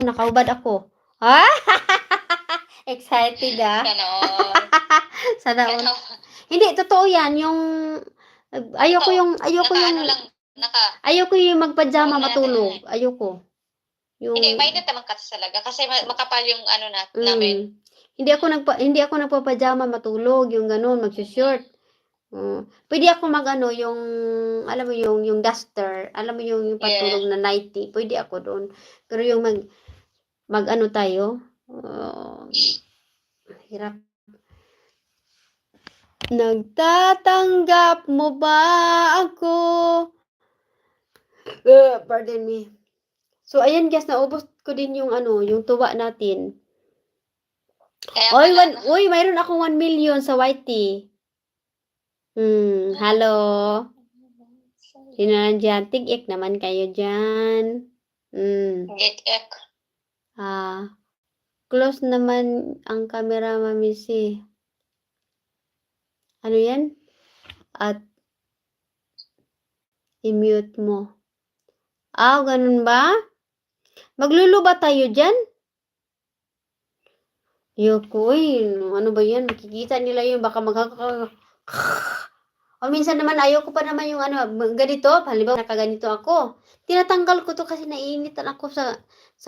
Nakahubad ako. Ah! Excited, ah. Sana all. Sana all. Sana all. Hindi, totoo yan. Yung, ayoko Totoo. yung, ayoko yung, Naka-ano lang, ayoko yung suot magpajama na natin matulog. yan. Ayoko. Hindi, Yung, mainit naman kasi talaga. Kasi makapal yung ano namin. hindi ako nagpapajama matulog. Yung ganun, magsushort. Pwede ako mag-ano, yung, alam mo yung duster. Alam mo yung patulog Yeah. na nighty. Pwede ako doon. Pero yung mag-ano tayo, hirap. Nagtatanggap mo ba ako? Pardon me. So, ayan guys, naubos ko din yung ano, yung tuwa natin. Kaya Oy, pala, uy, mayroon akong 1 million sa YT. Hello. Sino nandyan? Tig-ik naman kayo dyan. Get-ek. Close naman ang camera, Mami si. Ano yan? At i-mute mo. Ganun ba? Maglulu ba tayo dyan? Yoko, ano ba yan? Makikita nila yun. Baka o minsan naman, ayoko pa naman yung ano, ganito. Halimbawa, nakaganito ako. Tinatanggal ko to kasi naiinitan ako sa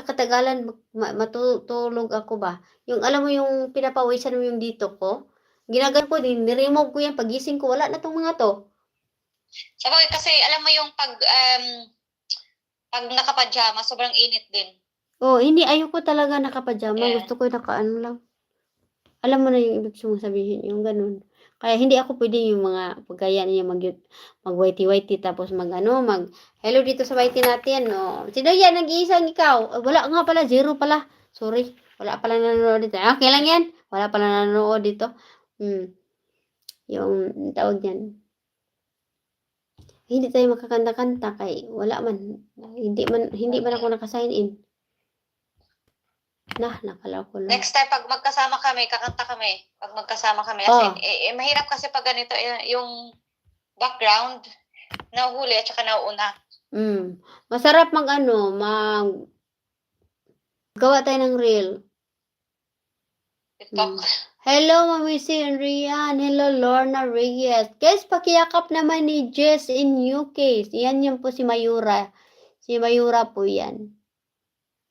katagalan. Matutulog ako ba? Yung, alam mo yung pinapawisan mo yung dito ko. Ginagan ko din, niremove ko yan. Pagising ko, wala na tong mga to. Sabagay, kasi alam mo yung pag nakapajama, sobrang init din. Hindi, ayoko talaga nakapajama. Yeah. Gusto ko nakaano lang. Alam mo na yung ibig mong sabihin, yung ganun. Kaya hindi ako pwede yung mga pagkaya niya mag-whitey-whitey tapos hello dito sa whitey natin. Sino yan? Nag-iisang ikaw. Wala nga pala, 0 pala. Sorry. Wala pala nanonood dito. Okay lang yan. Wala pala nanonood dito. Yung tawag niyan. Hindi tayo makakanta-kanta kay wala man. Hindi man ako nakasign in. Nakala ko lang. Next time, pag magkasama kami, kakanta kami. Pag magkasama kami. Kasi, mahirap kasi pag ganito, yung background, nahuhuli at saka nauuna. Masarap gawa tayo ng reel. TikTok. Hello, Mami si Rian. Hello, Lorna Reyes. Guys, pakiyakap naman ni Jess in UK. Yan yun po si Mayura. Si Mayura po yan.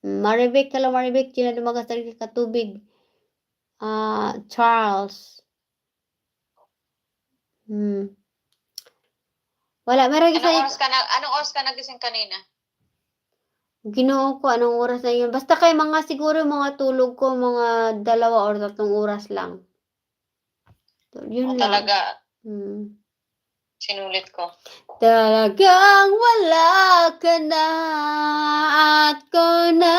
Maribek, hello Maribek. Sino lumagas talaga katubig? Charles. Wala, meron Anong oras ka nagising kanina? Ginoo ko, anong oras na yun? Basta kay siguro mga tulog ko, mga 2 or 3 oras lang. Yun lang. Talaga. Sinulit ko. Talagang wala ka na at ko na.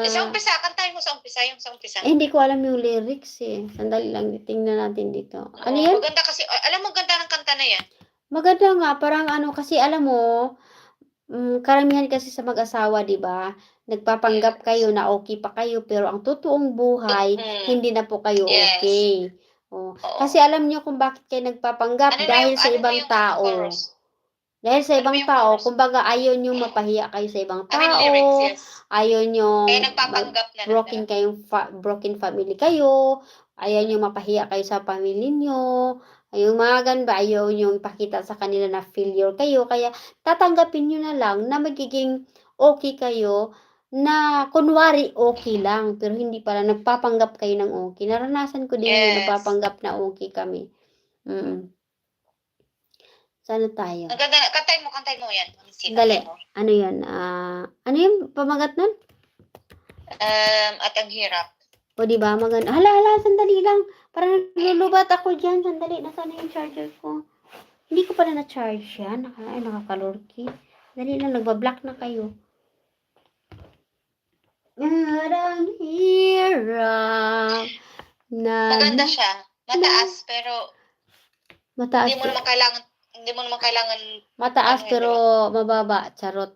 Sa umpisa, kantahin mo sa umpisa, yung sa umpisa. Hindi ko alam yung lyrics eh. Sandali lang, tingnan natin dito. Ano yan? Maganda kasi, alam mo, ganda ng kanta na yan. Maganda nga, parang kasi alam mo, karamihan kasi sa mag-asawa, di ba? Nagpapanggap kayo na okay pa kayo, pero ang totoong buhay, hindi na po kayo okay. Kasi alam niyo kung bakit kayo nagpapanggap dahil sa ibang tao. Dahil sa ibang tao, kumbaga ayaw niyo mapahiya kayo sa ibang tao. Ayaw niyo broken family kayo. Ayaw niyo mapahiya kayo sa pamilya niyo. Yung mga ganun ba, ayaw niyo ipakita sa kanila na failure kayo. Kaya tatanggapin niyo na lang na magiging okay kayo na kunwari okay lang. Pero hindi pala, nagpapanggap kayo ng okay. Naranasan ko din yun, nagpapanggap na okay kami. Sana tayo. Kantahin mo yan. Dali. Ano yun? Ano yung pamagat nun? At ang hirap. O diba? Maganda. Hala, sandali lang. Parang nilulubat ako dyan. Sandali, nasaan yung charger ko? Hindi ko pala na-charge yan. Nakakalorky. Dali lang, nagbablock na kayo. At ang hirap na... Maganda siya. Mataas, pero... Mataas. Hindi mo naman kailangan... Mataas, pero mababa. Charot.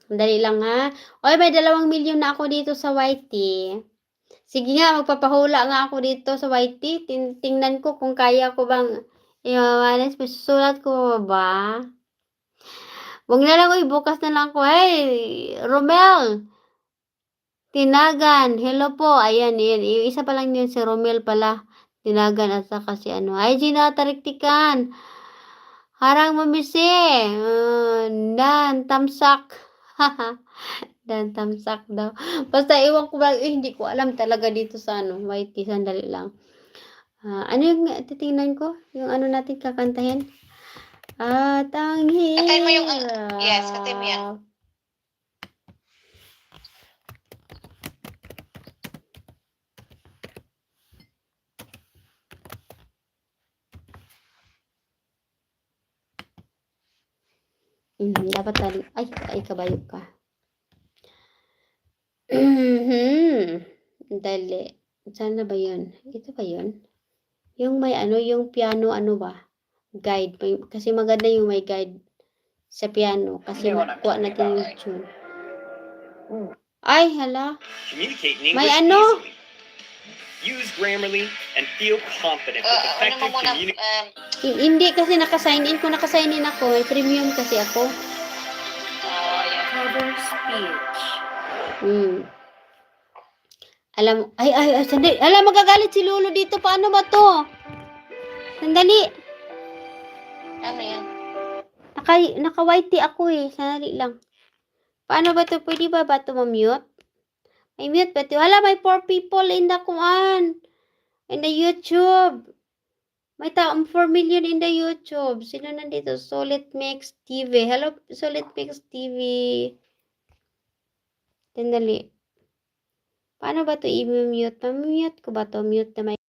Dali lang ha. Oy, may 2 milyon na ako dito sa YT. Sige nga, magpapahula nga ako dito sa YT. Tingnan ko kung kaya ko bang i-manage. Susulat ko ba? Wag na lang, uy, bukas na lang ko. Hey, Romel! Tinagan, hello po. Ayan, yan. Yung isa pa lang yun, si Romel pala. Tinagan at saka si ano. Ay, Gina, tariktikan. Harang mamisi. Dan, tamsak. Dan, tamsak daw. Basta iwan ko ba, hindi ko alam talaga dito sa ano. Whitey, sandali lang. Ano yung titingnan ko? Yung ano natin kakantahin? At ang Katayin mo yung, yes, katayin mo yan. hirap. Dapat tali. Ay, kabayog ka. Dali. Saan na ba yun? Ito ba yun? Yung may ano, yung piano, ano ba? Guide. Kasi maganda yung may guide sa piano. Kasi makuha natin yung tune. Ay, hala. Communicate in May English ano? easily. Use Grammarly and feel confident with Ano effective mo muna, communication. Hindi kasi nakasign in ko. Nakasign in ako. May premium kasi ako. ayan. Cover speech. Alam, sandali. Alam, magagalit si Lolo dito. Paano ba to? Sandali. Ano yan? Naka-whitey ako eh. Sandali lang. Paano ba to? Pwede ba to ma-mute? May mute ba to? Hala, may 4 people in the kuan. In the YouTube. May 4 million in the YouTube. Sino nandito? Solid Mix TV. Hello, Solid Mix TV. Sandali. Paano ba to i-mute? Ma-mute ko ba to? Mute na may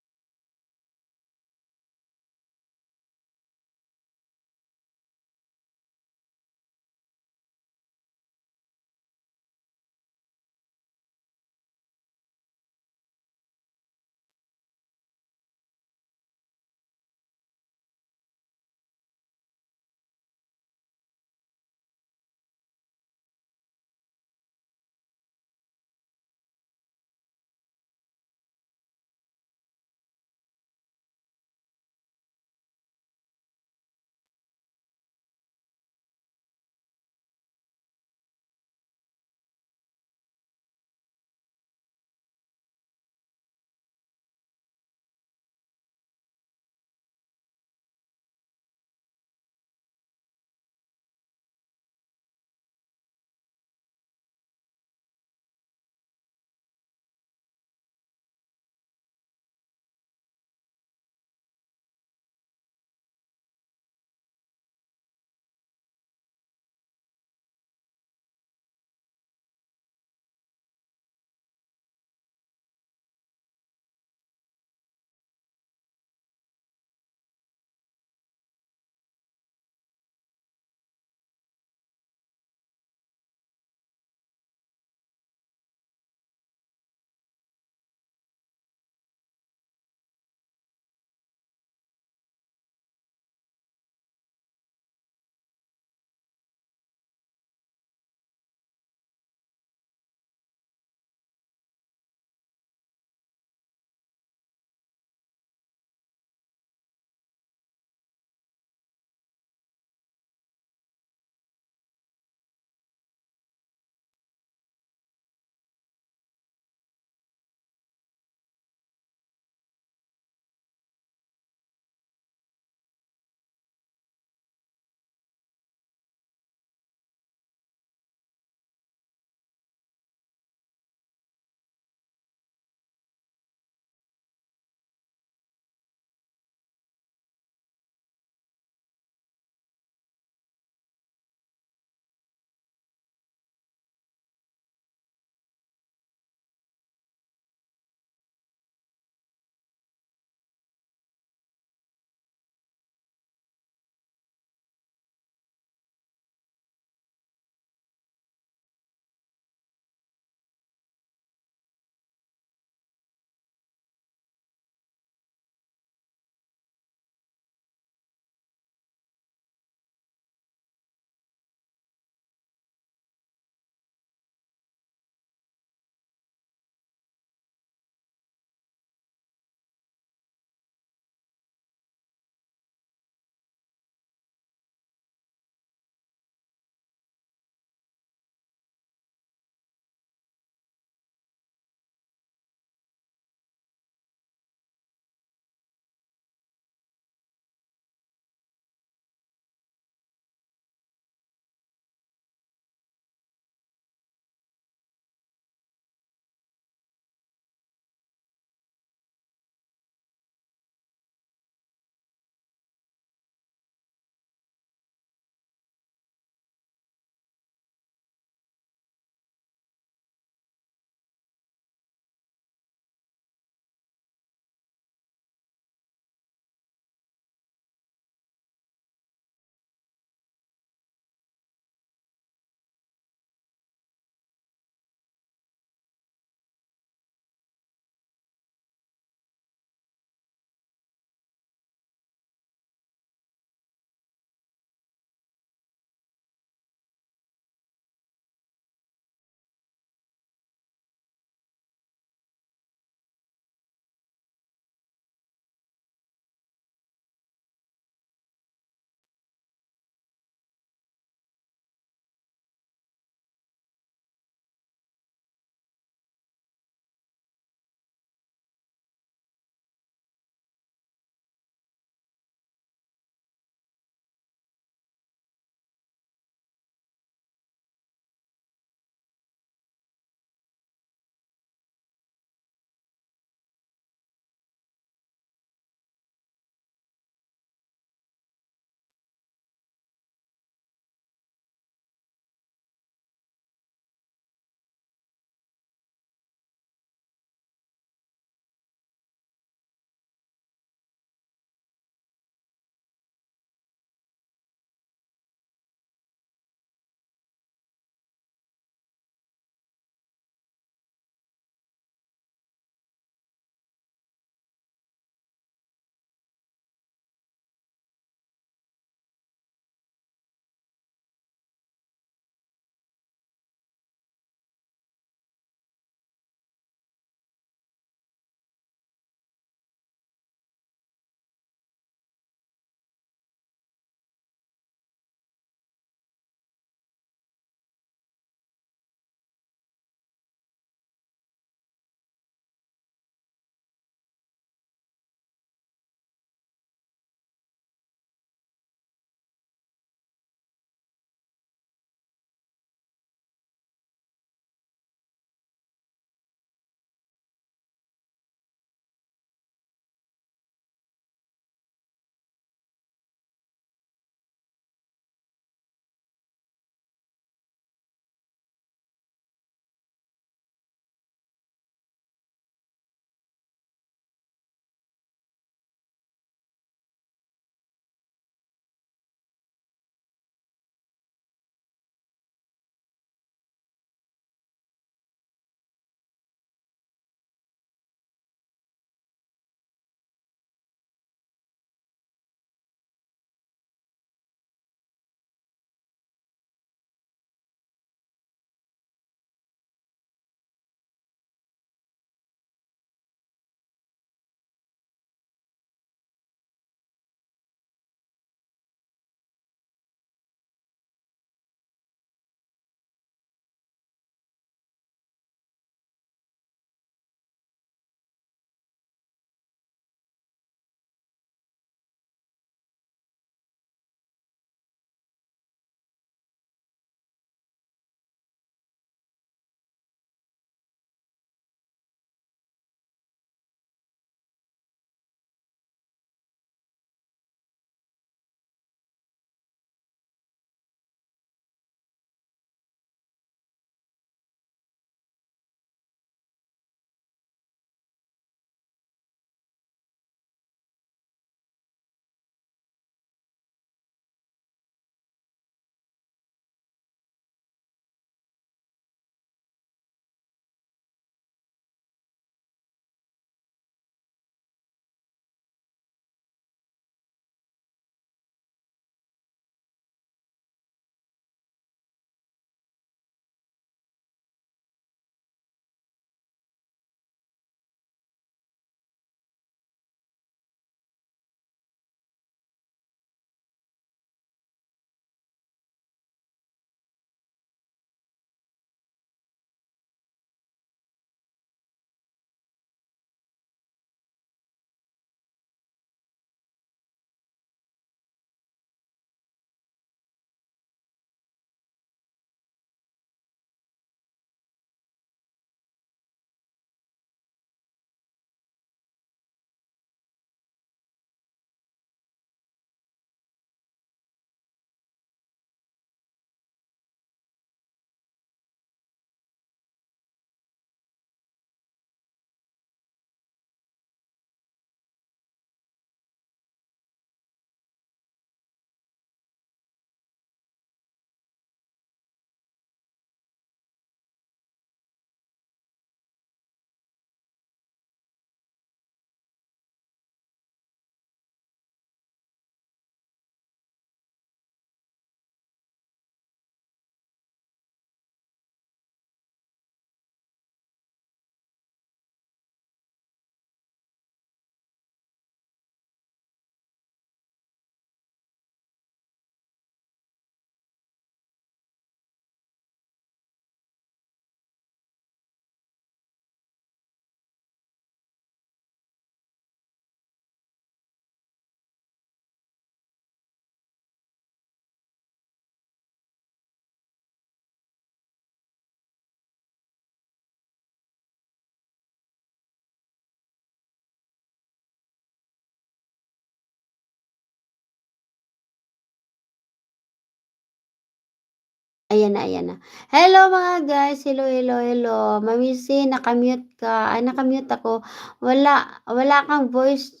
Ayan na, ayan na. Hello mga guys, hello, hello, hello. Mamisi, nakamute ka. Ay, nakamute ako. Wala kang voice.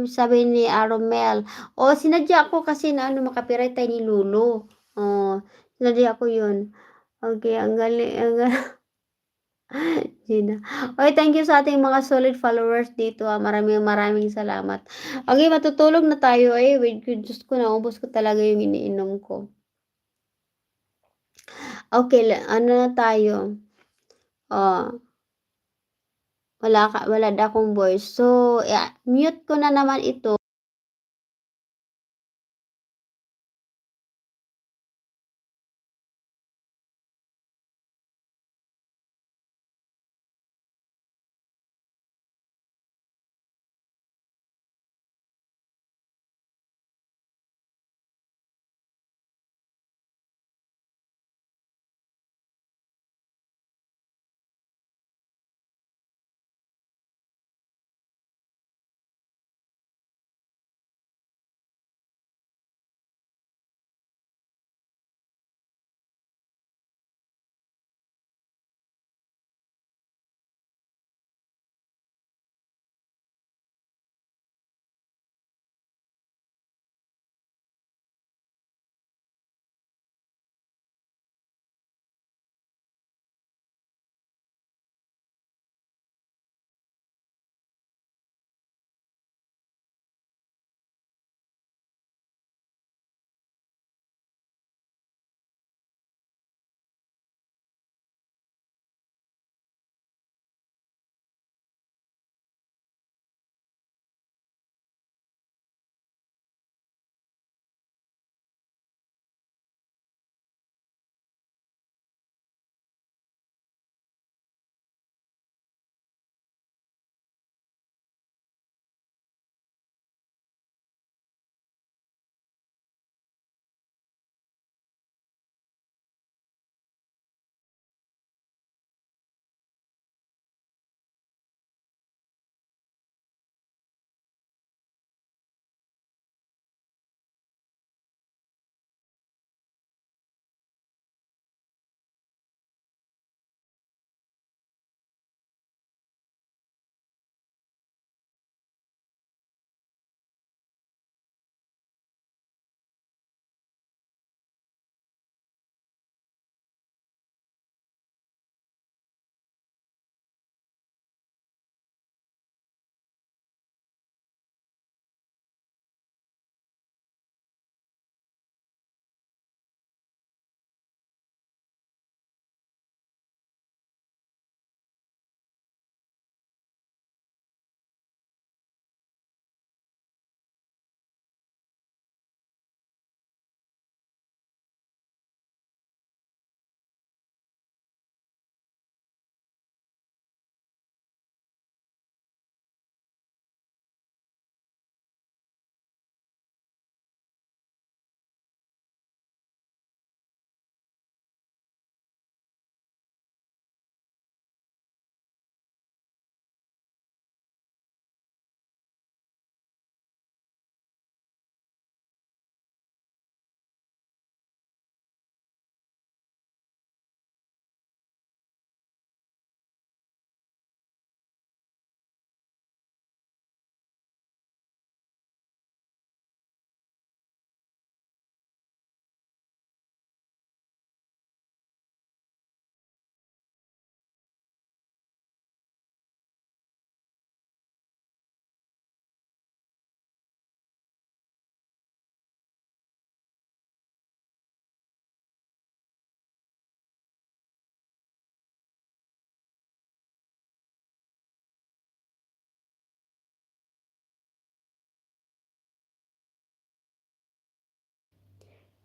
Sabi ni Aromel. O, sinadya ako kasi na ano, makapiright tayo ni Lulu. Oh, sinadya ako yun. Okay, ang galing, ang galing. Gina. Okay, thank you sa ating mga solid followers dito. Maraming maraming salamat. Okay, matutulog na tayo eh. Wait, Diyos ko, naubos ko talaga yung iniinom ko. Okay, ano na tayo? Oh, wala na akong voice. So, mute ko na naman ito.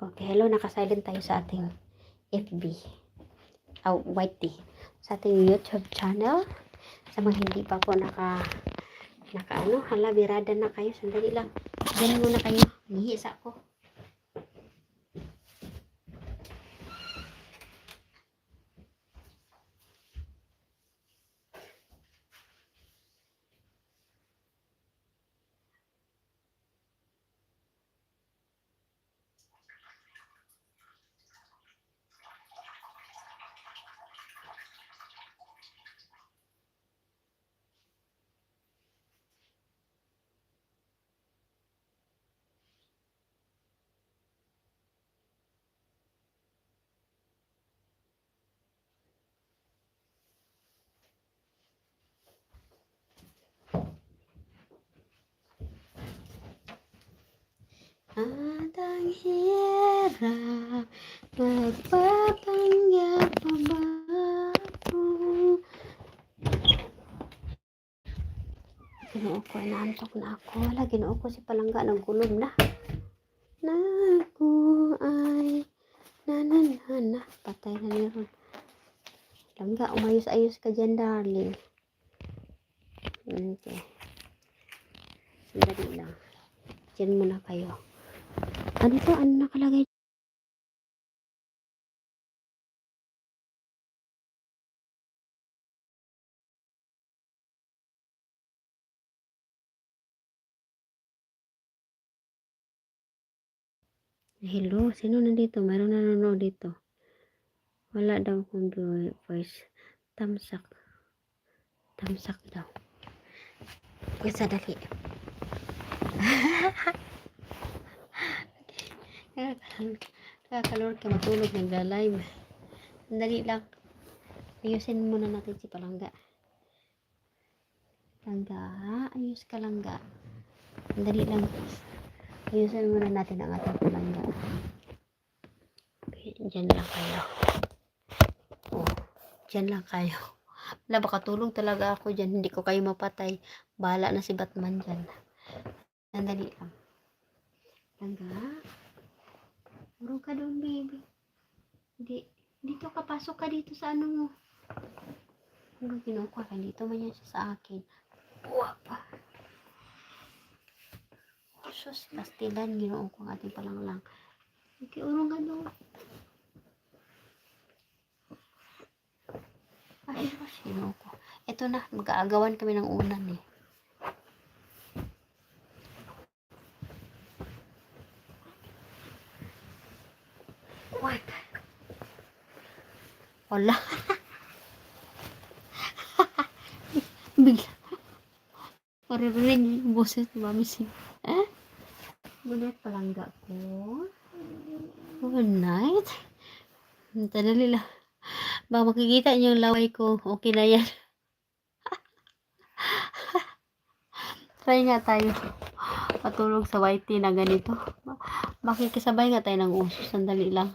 Okay, hello, naka-silent tayo sa ating FB. YT. Sa ating YouTube channel. Sa mga hindi pa po birada na kayo. Sandali lang. Diyan muna kayo. Nihisa ko. At ang hirap magpapanggap pa ba ako? Ginoo ko, inaantok na ako. Wala, ginoo ko si Palangga, nagkulog na. Na ako ay nananana. Patay na niya. Palangga, umayos-ayos ka dyan, darling. Okay. Sandali lang. Diyan muna kayo. Ano to? Ano nakalagay? Hello? Sino nandito? Mayroong nanonood dito. Wala daw kung voice. Tamsak. Tamsak daw. Wait, sadali. Nakakalor ka matulog, nagla-live. Sandali lang. Ayusin muna natin si Palangga. Palangga, ayos ka Langga. Sandali lang. Ayusin muna natin ang ating Palangga. Okay, dyan lang kayo. Oh, dyan lang kayo. Wala, baka tulog talaga ako dyan. Hindi ko kayo mapatay. Bahala na si Batman dyan. Sandali lang. Palangga. Puro ka doon, baby. Hindi. Dito ka, pasok ka dito sa ano mo. Ano kinukuha ka dito? Man yan siya sa akin. Wapa. Sus, pastilan. Ginoon ko ang ating palanglang. Okay, urong ka doon. Ay, sus, ginoon ko. Ito na, mag-aagawan kami ng unan eh. What? Wala. Bigla. Paririnig yung boses ni Mami Sim. Good palangga ko. Good night. Tadali lang. Baka makikita niyo yung laway ko. Okay na yan. Try nga tayo. Patulog sa whitey na ganito. Makikisabay nga tayo ng uso. Sandali lang.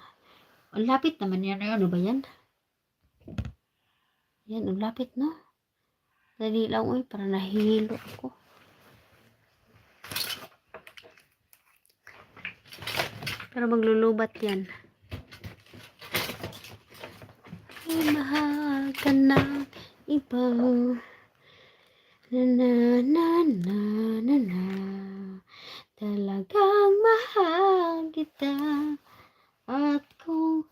Ang lapit naman yan. Ano ba yan? Yan, ang lapit no? Dali lang, uy, para nahihilo ako. Pero maglulubat yan. Ay, mahal ka na iba. Na na na na na na. Talagang mahal kita. At kung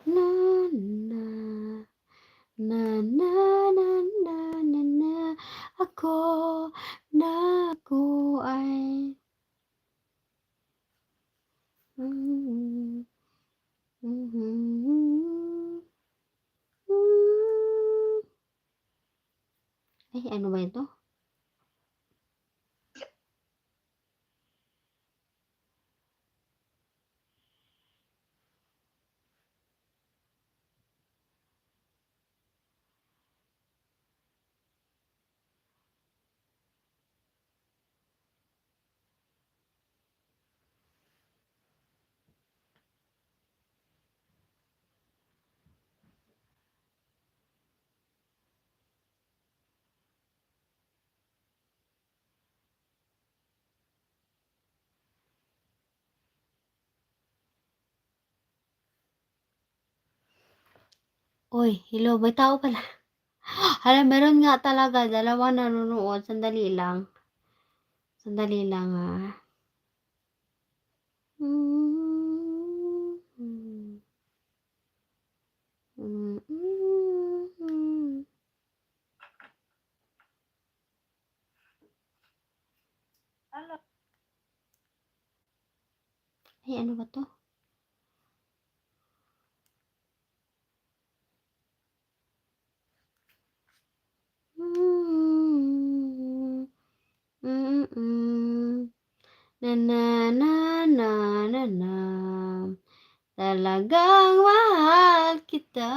na na na na na na na na ako na ako ay ay ano ba ito? Uy, hello, may tao pala. Hala, meron nga talaga. Dalawa nanonood. Sandali lang. Sandali lang, ha. Ay, ano ba to? Na na na na na na. Talagang mahal kita.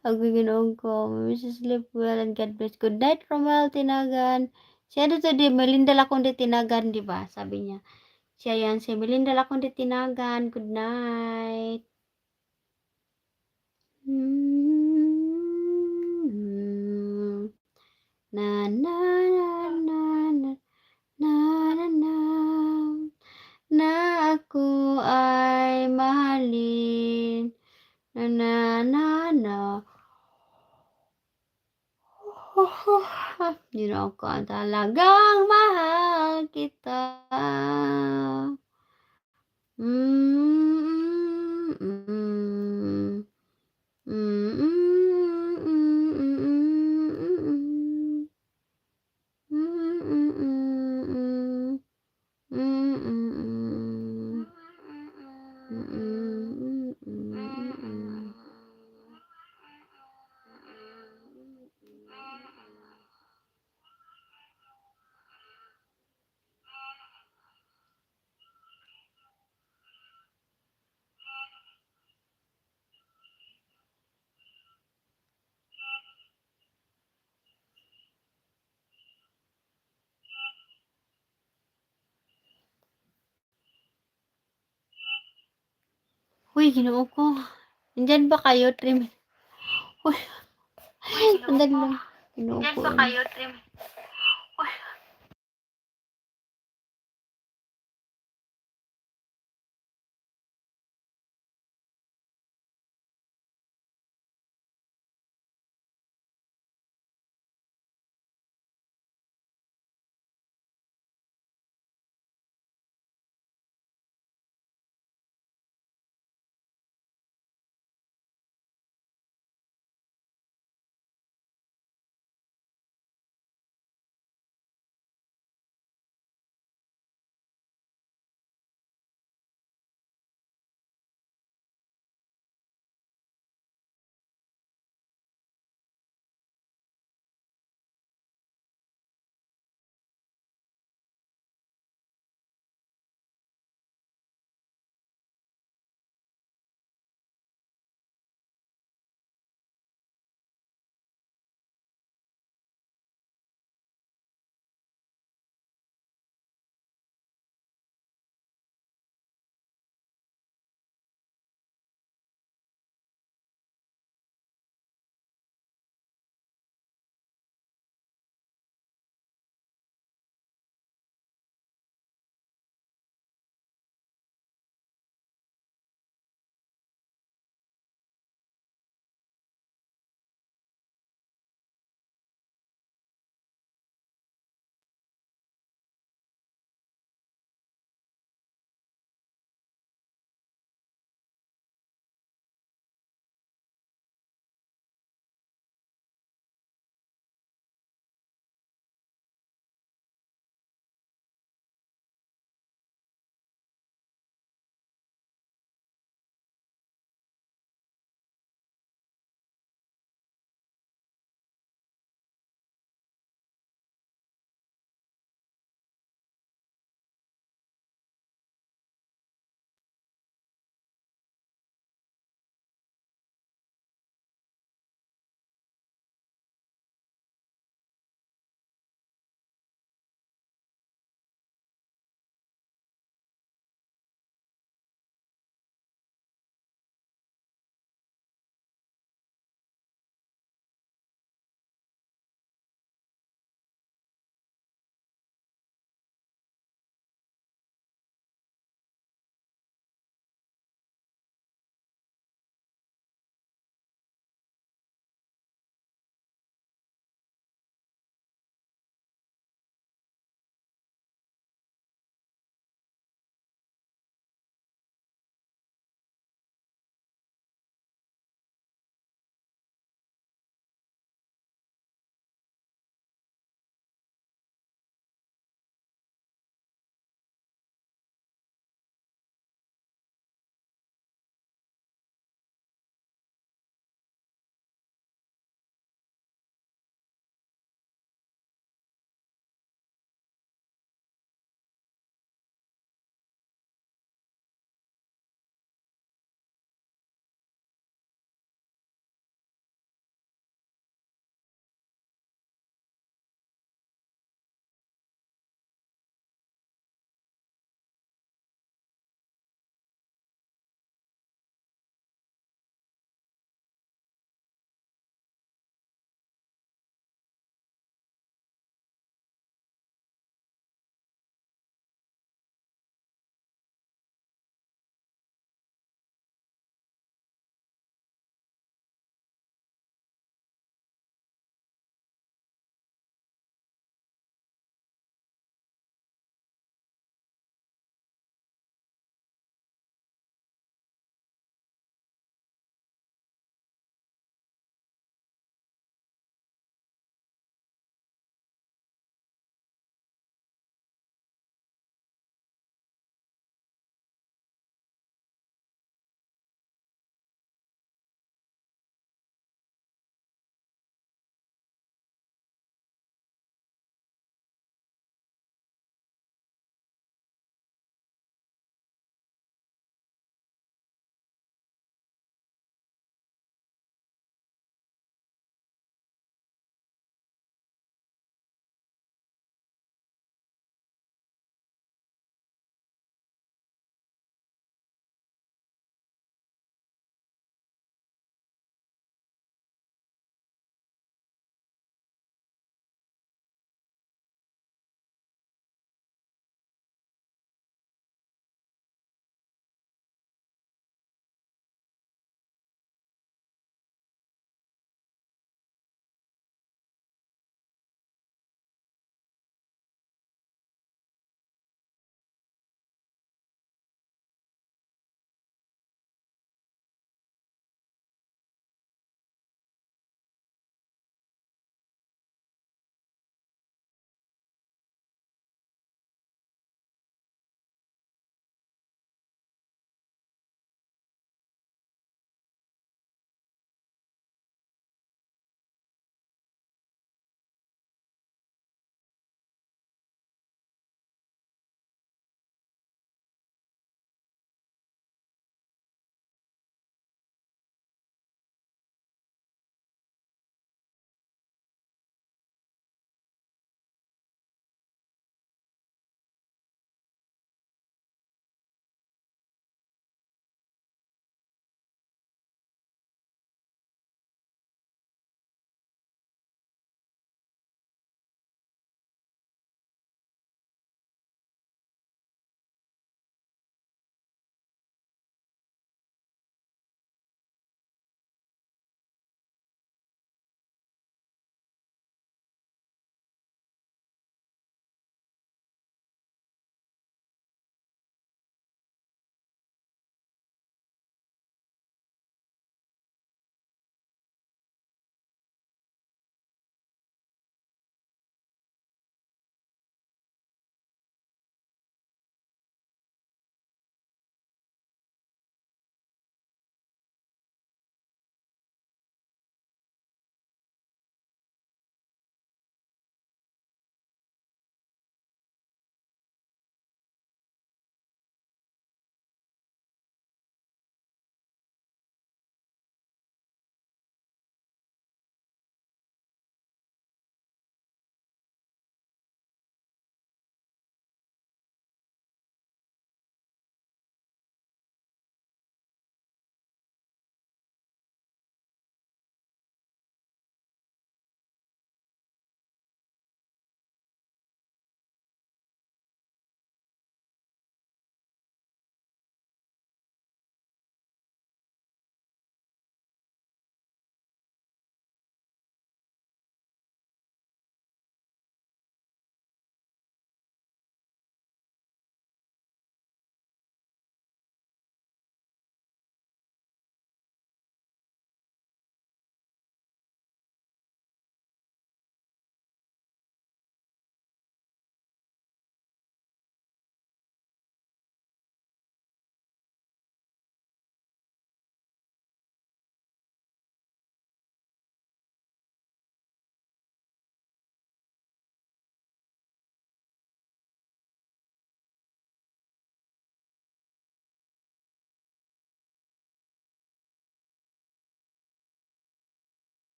Ang ginoon ko. Mrs. Sleep well and God bless. Good night, Romel Tinagan. Siya dito di, Melinda Laconde Tinagan, di ba? Sabi niya. Siya yan, si Melinda akong ditinagan. Good night. Na na na na na na na na na ako ay mahalin. Na na na na. You know ko talagang mahal kita. Mm, mm, mm, mm, mm, Uy, ginoo ko. Nandyan ba kayo, Trim? Uy, sandali lang. Ginoo ko.